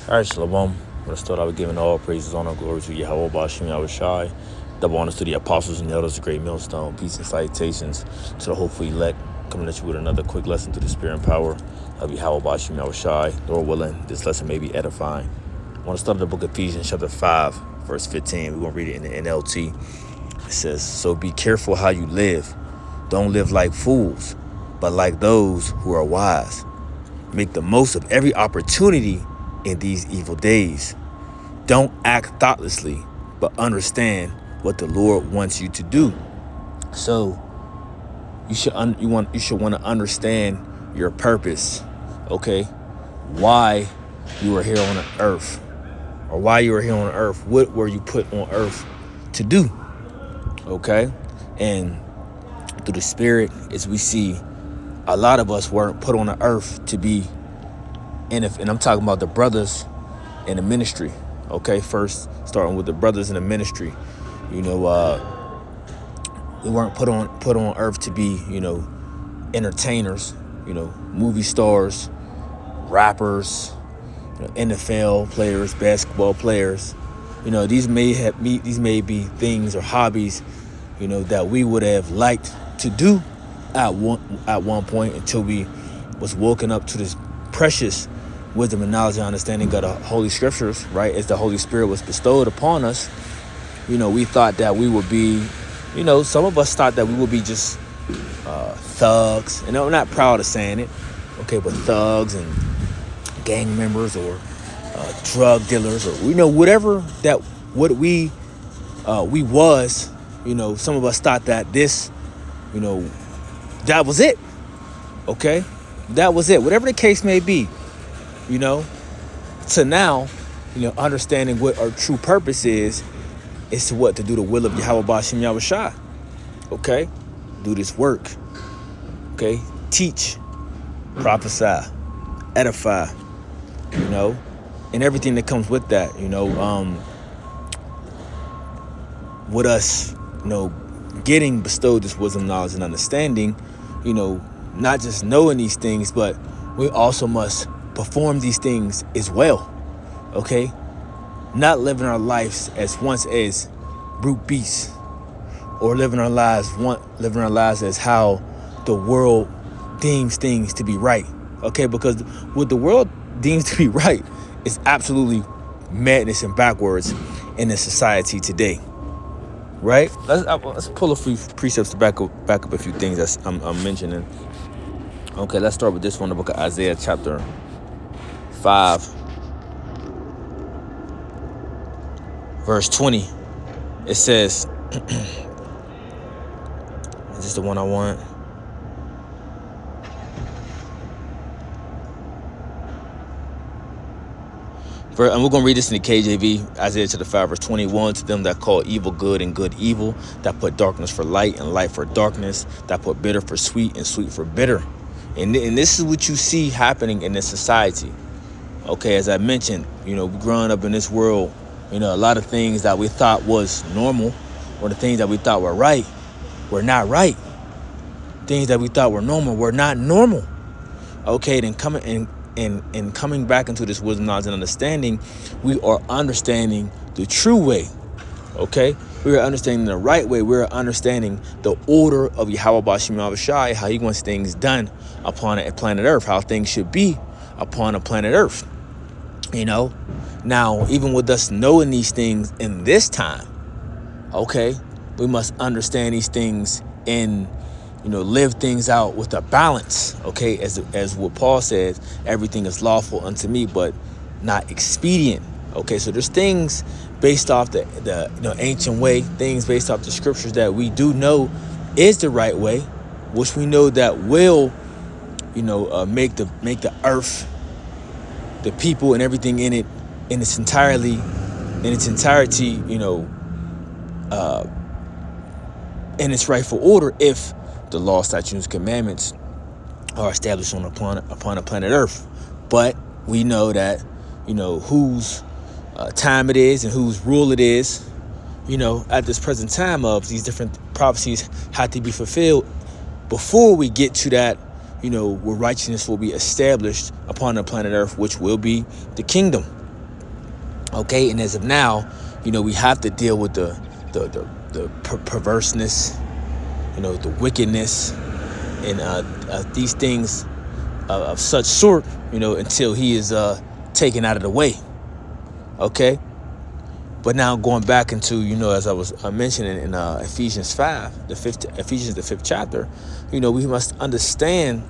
All right, Shalom. I'm going to start out with giving all praises, honor, glory to Yahweh, Bashim, Yahweh Shai. Double honors to the apostles and the elders, the great millstone. Peace and salutations to the hopeful elect. Coming at you with another quick lesson through the spirit and power of Yahweh, Bashim, Yahweh Shai. Lord willing, this lesson may be edifying. I want to start the book of Ephesians, chapter 5, verse 15. We're going to read it in the NLT. It says, "So be careful how you live. Don't live like fools, but like those who are wise. Make the most of every opportunity in these evil days. Don't act thoughtlessly, but understand what the Lord wants you to do." So you should want to understand your purpose, okay? Why you are here on earth, or why you are here on earth. What were you put on earth to do? Okay, and through the spirit, as we see, a lot of us weren't put on the earth to be. And I'm talking about the brothers in the ministry, okay? First, starting with the brothers in the ministry, we weren't put on earth to be, entertainers, movie stars, rappers, NFL players, basketball players. These may be things or hobbies, that we would have liked to do at one point until we was woken up to this precious wisdom and knowledge and understanding of the Holy Scriptures, right? As the Holy Spirit was bestowed upon us, we thought that we would be, some of us thought that we would be just thugs. And I'm not proud of saying it, okay, but thugs and gang members or drug dealers or, whatever that what we was, some of us thought that this, that was it, okay? That was it. Whatever the case may be, to now, understanding what our true purpose is to what? To do the will of Yahweh Bashim Yahweh Shai. Okay? Do this work. Okay? Teach, prophesy, edify, and everything that comes with that, with us, getting bestowed this wisdom, knowledge, and understanding, not just knowing these things, but we also must perform these things as well, okay? Not living our lives as once as brute beasts, or living our lives as how the world deems things to be right, okay? Because what the world deems to be right is absolutely madness and backwards in the society today, right? Let's pull a few precepts to back up a few things that I'm mentioning. Okay, let's start with this one, the book of Isaiah, chapter 5, verse 20. It says, is this the one I want? And we're going to read this in the KJV, Isaiah chapter 5, verse 21. "To them that call evil good and good evil, that put darkness for light and light for darkness, that put bitter for sweet and sweet for bitter." And this is what you see happening in this society. Okay, as I mentioned, growing up in this world, a lot of things that we thought was normal, or the things that we thought were right, were not right. Things that we thought were normal were not normal. Okay, then coming back into this wisdom, knowledge, and understanding, we are understanding the true way. Okay, we are understanding the right way. We are understanding the order of Yahweh Bashim Yahweh Shai, how He wants things done upon a planet Earth, how things should be upon a planet Earth. Now, even with us knowing these things in this time, okay, we must understand these things and, live things out with a balance, okay? As what Paul says, everything is lawful unto me, but not expedient, okay? So there's things based off the ancient way, things based off the scriptures that we do know is the right way, which we know that will, make the earth, the people and everything in it, in its entirety, in its rightful order, if the law, statutes, commandments are established upon a planet Earth. But we know that, whose time it is and whose rule it is, at this present time of these different prophecies have to be fulfilled before we get to that, where righteousness will be established upon the planet Earth, which will be the kingdom. Okay, and as of now, we have to deal with the perverseness, the wickedness, and these things of such sort, until he is taken out of the way. Okay, but now going back into, as I was mentioning in Ephesians 5, the fifth chapter, we must understand,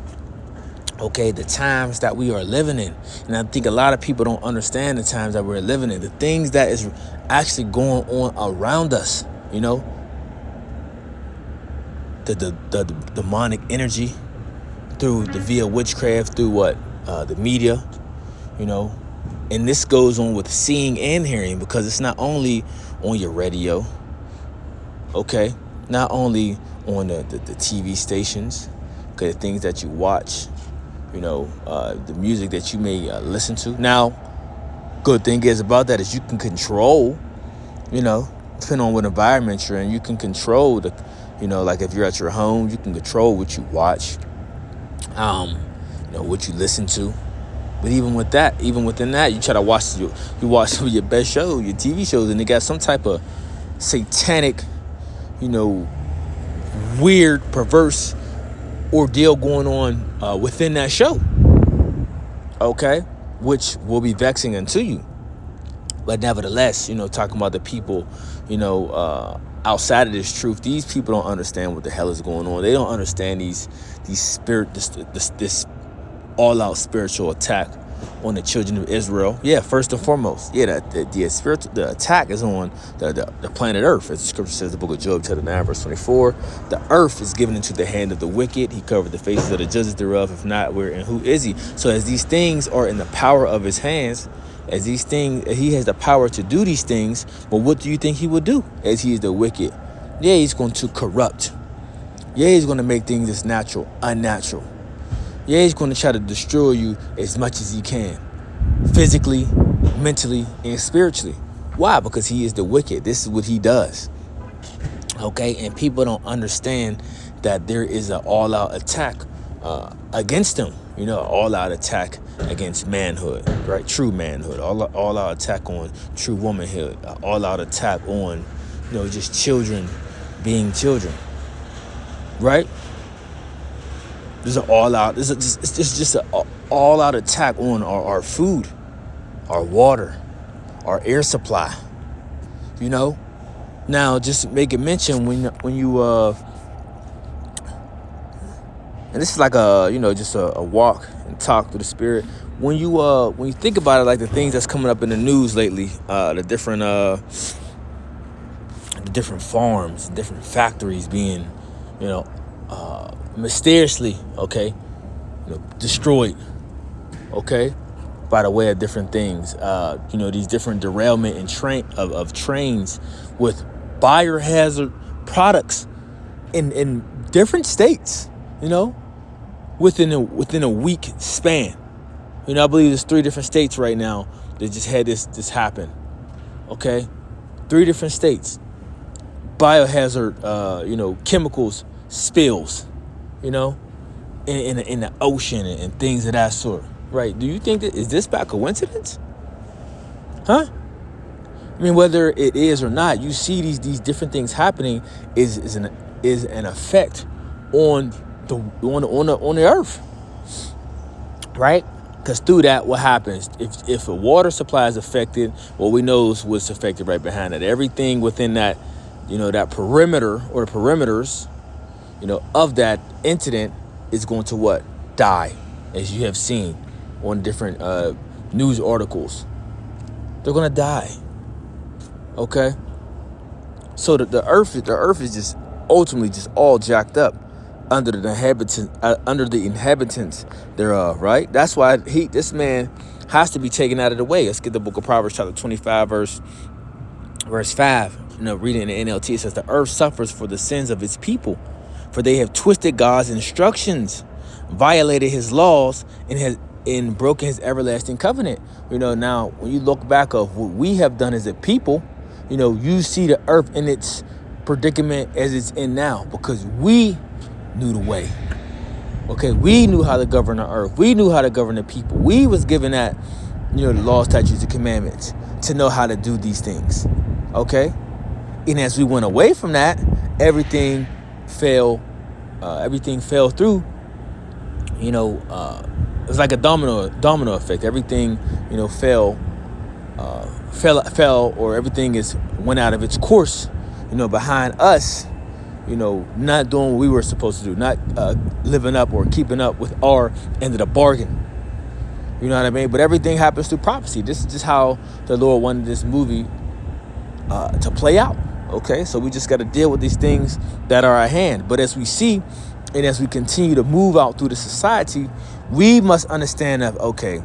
okay, the times that we are living in. And I think a lot of people don't understand the times that we're living in, the things that is actually going on around us, the demonic energy through via witchcraft, through the media, and this goes on with seeing and hearing, because it's not only on your radio, okay, not only on the TV stations, okay, the things that you watch, the music that you may listen to. Now, good thing is about that is you can control, depending on what environment you're in, you can control like if you're at your home, you can control what you watch, what you listen to. But even within that, you try to watch some of your best shows, your TV shows, and they got some type of satanic, weird, perverse ordeal going on within that show. Okay, which will be vexing unto you. But nevertheless, talking about the people, outside of this truth, these people don't understand what the hell is going on. They don't understand this all-out spiritual attack on the children of Israel. Yeah, first and foremost, the attack is on the planet Earth, as the scripture says, the book of Job, chapter 9, verse 24. The earth is given into the hand of the wicked. He covered the faces of the judges thereof. If not, where and who is he? So as these things are in the power of his hands, as these things, he has the power to do these things. But what do you think he would do? As he is the wicked, yeah, he's going to corrupt. Yeah, he's going to make things that's natural unnatural. Yeah, he's going to try to destroy you as much as he can, physically, mentally, and spiritually. Why? Because he is the wicked. This is what he does. Okay, and people don't understand that there is an all-out attack against them. All-out attack against manhood, right? True manhood. All-out attack on true womanhood. All-out attack on, just children being children, right? There's an all-out. It's just an all-out attack on our food, our water, our air supply. Now just make it mention when you and this is like just a walk and talk through the spirit. When you think about it, like the things that's coming up in the news lately, the different farms, different factories being, mysteriously, okay, destroyed, okay, by the way of different things. These different derailment and of trains with biohazard products in different states, within a week span. I believe there's 3 different states right now that just had this happen. Okay, 3 different states. Biohazard, chemicals spills, in the ocean and things of that sort. Right? Do you think is this by coincidence? Huh? I mean, whether it is or not, you see these different things happening is an effect on the earth, right? Because through that, what happens if a water supply is affected? Well, we know what's affected right behind it. Everything within that, that perimeter or the perimeters, of that incident is going to what? Die, as you have seen on different news articles. They're going to die. Okay. So the earth is just ultimately just all jacked up under the inhabitants thereof, right? That's why this man has to be taken out of the way. Let's get the book of Proverbs chapter 25 verse 5. Reading in the NLT, it says, the earth suffers for the sins of its people, for they have twisted God's instructions, violated his laws, and broken his everlasting covenant. Now when you look back of what we have done as a people, you see the earth in its predicament as it's in now, because we knew the way. Okay, we knew how to govern the earth. We knew how to govern the people. We was given that, the law, statutes, and commandments to know how to do these things. Okay? And as we went away from that, everything fell through. It's like a domino effect. Everything, fell, or everything went out of its course, behind us, not doing what we were supposed to do, not living up or keeping up with our end of the bargain. You know what I mean? But everything happens through prophecy. This is just how the Lord wanted this movie to play out. Okay, so we just got to deal with these things that are at hand. But as we see, and as we continue to move out through the society, we must understand that, okay,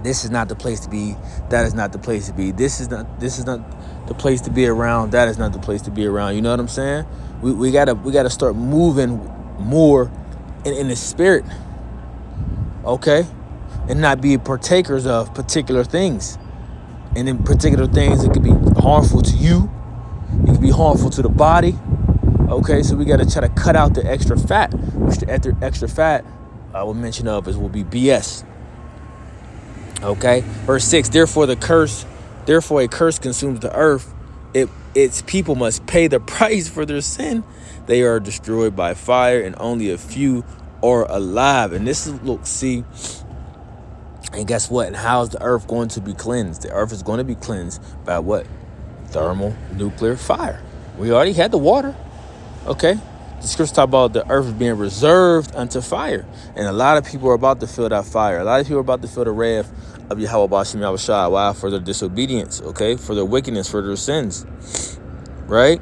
this is not the place to be. That is not the place to be. This is not the place to be around. That is not the place to be around. You know what I'm saying? We gotta start moving more in the spirit, okay, and not be partakers of particular things. And in particular things, it could be harmful to you. It could be harmful to the body. Okay, so we got to try to cut out the extra fat, which the extra fat I will mention will be BS. Okay, verse 6, therefore a curse consumes the earth. Its people must pay the price for their sin. They are destroyed by fire, and only a few are alive. And this is, and guess what? And how is the earth going to be cleansed? The earth is going to be cleansed by what? Thermonuclear fire. We already had the water. Okay? The scripture talk about the earth being reserved unto fire. And a lot of people are about to feel that fire. A lot of people are about to feel the wrath of Yahweh Bashim Yahushua. Why? For their disobedience. Okay? For their wickedness, for their sins. Right?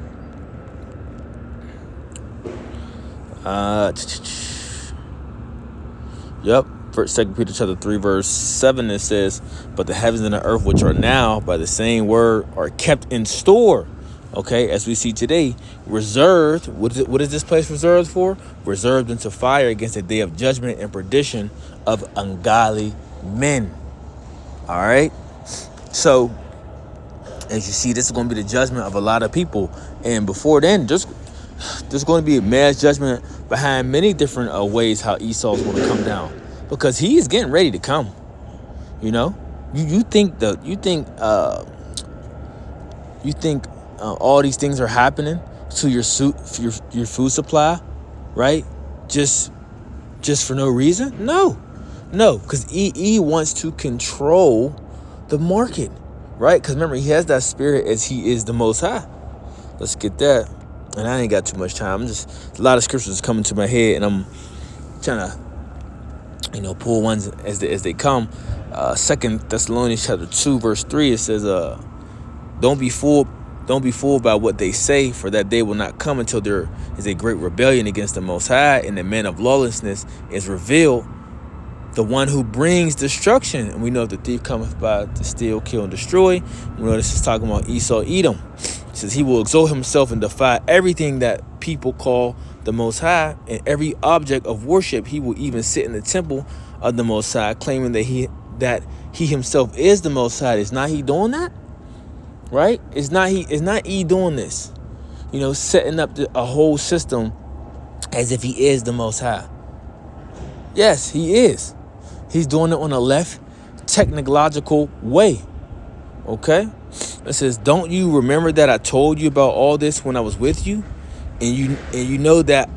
Yep. 2 Peter chapter 3 verse 7, it says, but the heavens and the earth which are now by the same word are kept in store. Okay, as we see today, reserved. What is this place reserved for? Reserved into fire against the day of judgment and perdition of ungodly men. All right. So as you see, this is going to be the judgment of a lot of people. And before then, there's going to be a mass judgment behind many different ways how Esau's going to come down. Because he is getting ready to come, You think all these things are happening to your food supply, right? Just for no reason? No, because he wants to control the market, right? Because remember, he has that spirit as he is the Most High. Let's get that. And I ain't got too much time. A lot of scriptures coming to my head, and I'm trying to pull ones as they come. 2 Thessalonians chapter 2 verse 3, it says, don't be fooled by what they say, for that day will not come until there is a great rebellion against the Most High, and the man of lawlessness is revealed, the one who brings destruction. And we know the thief cometh by to steal, kill, and destroy. We know this is talking about Esau, Edom. It says he will exalt himself and defy everything that people call the Most High, and every object of worship. He will even sit in the temple of the Most High, claiming that he himself is the Most High. Is not he doing that? Right? Is not he doing this? Setting up a whole system as if he is the Most High. Yes, he is. He's doing it on a left technological way. Okay? It says, don't you remember that I told you about all this when I was with you? And you know that,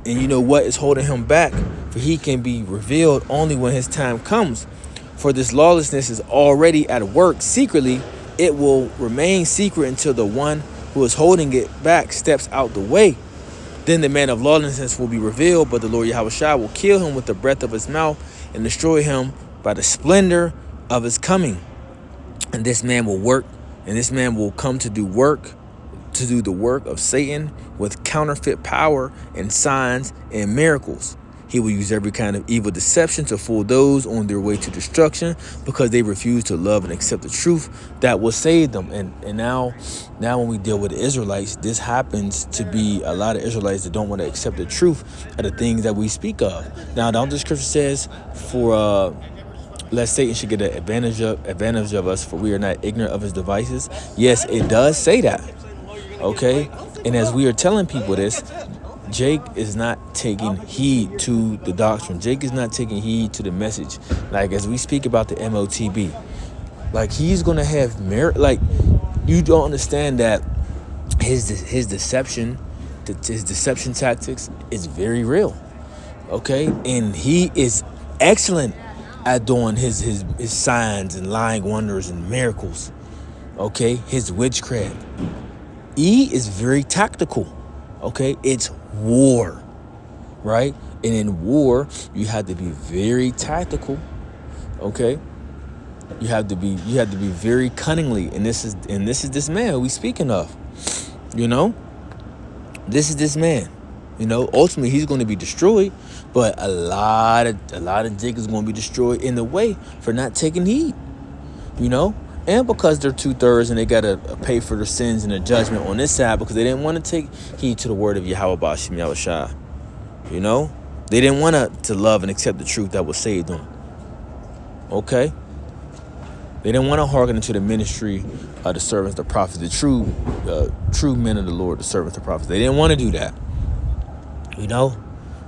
and you know what is holding him back, for he can be revealed only when his time comes. For this lawlessness is already at work secretly. It will remain secret until the one who is holding it back steps out the way. Then the man of lawlessness will be revealed, but the Lord Yahushua will kill him with the breath of his mouth and destroy him by the splendor of his coming. And this man will come to do the work of Satan with counterfeit power and signs and miracles. He will use every kind of evil deception to fool those on their way to destruction, because they refuse to love and accept the truth that will save them. And now when we deal with the Israelites, this happens to be a lot of Israelites that don't want to accept the truth of the things that we speak of. Now, the scripture says, for lest Satan should get an advantage of us, for we are not ignorant of his devices. Yes, it does say that. Okay, and as we are telling people this, Jake is not taking heed to the doctrine. Jake is not taking heed to the message. Like as we speak about the MOTB, Like, he's gonna have merit. Like, you don't understand that his deception, his deception tactics is very real. Okay, and he is excellent at doing his signs and lying wonders and miracles. Okay, his witchcraft. E is very tactical. Okay, it's war, right? And in war, you have to be very tactical. Okay, you have to be very cunningly. And this is this man we speaking of. You know, this is this man. You know, ultimately he's going to be destroyed, but a lot of dick is going to be destroyed in the way for not taking heed. You know, and because they're 2/3 and they got to pay for their sins and the judgment on this side because they didn't want to take heed to the word of Yahweh Bashim Yahushua. You know, they didn't want to love and accept the truth that will save them. Okay, they didn't want to hearken to the ministry of the servants, the prophets, the true men of the Lord, the servants, the prophets. They didn't want to do that. You know,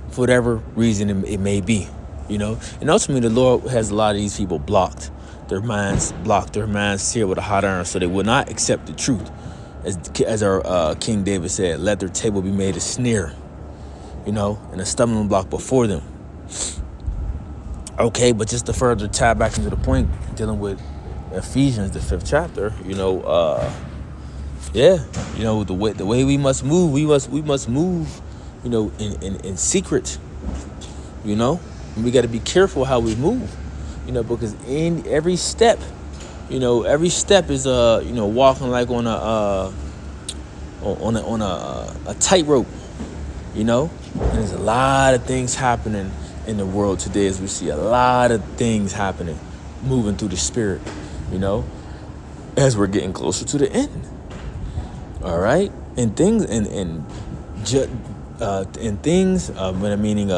for whatever reason it may be. You know, and ultimately the Lord has a lot of these people blocked. Their minds seared with a hot iron, so they will not accept the truth. As our King David said, let their table be made a snare, you know, and a stumbling block before them. Okay, but just to further tie back into the point, dealing with Ephesians, the 5th chapter, you know, you know, the way we must move, we must move, you know, in secret, you know, and we got to be careful how we move. You know, because in every step is you know, walking like on a tightrope. You know, and there's a lot of things happening in the world today as we see a lot of things happening, moving through the spirit. You know, as we're getting closer to the end. All right, and things meaning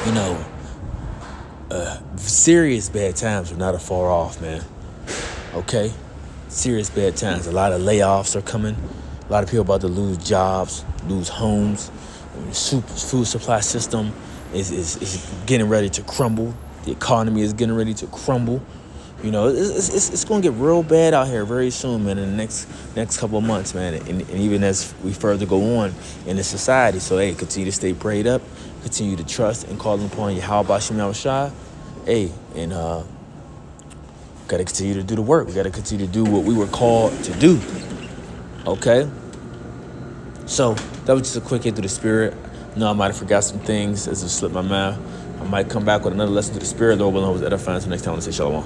you know. Serious bad times are not afar off, man. Okay? Serious bad times. A lot of layoffs are coming. A lot of people about to lose jobs, lose homes. The food supply system is getting ready to crumble. The economy is getting ready to crumble. You know, it's going to get real bad out here very soon, man, in the next couple of months, man. And even as we further go on in the society. So, hey, continue to stay prayed up. Continue to trust and call upon Yahweh Bashim Yahushua. Hey, and got to continue to do the work. We got to continue to do what we were called to do. Okay? So, that was just a quick hit through the spirit. I might have forgot some things as it slipped my mind. I might come back with another lesson to the spirit. Lord willing, I was edifying. So next time, I want to say shalom.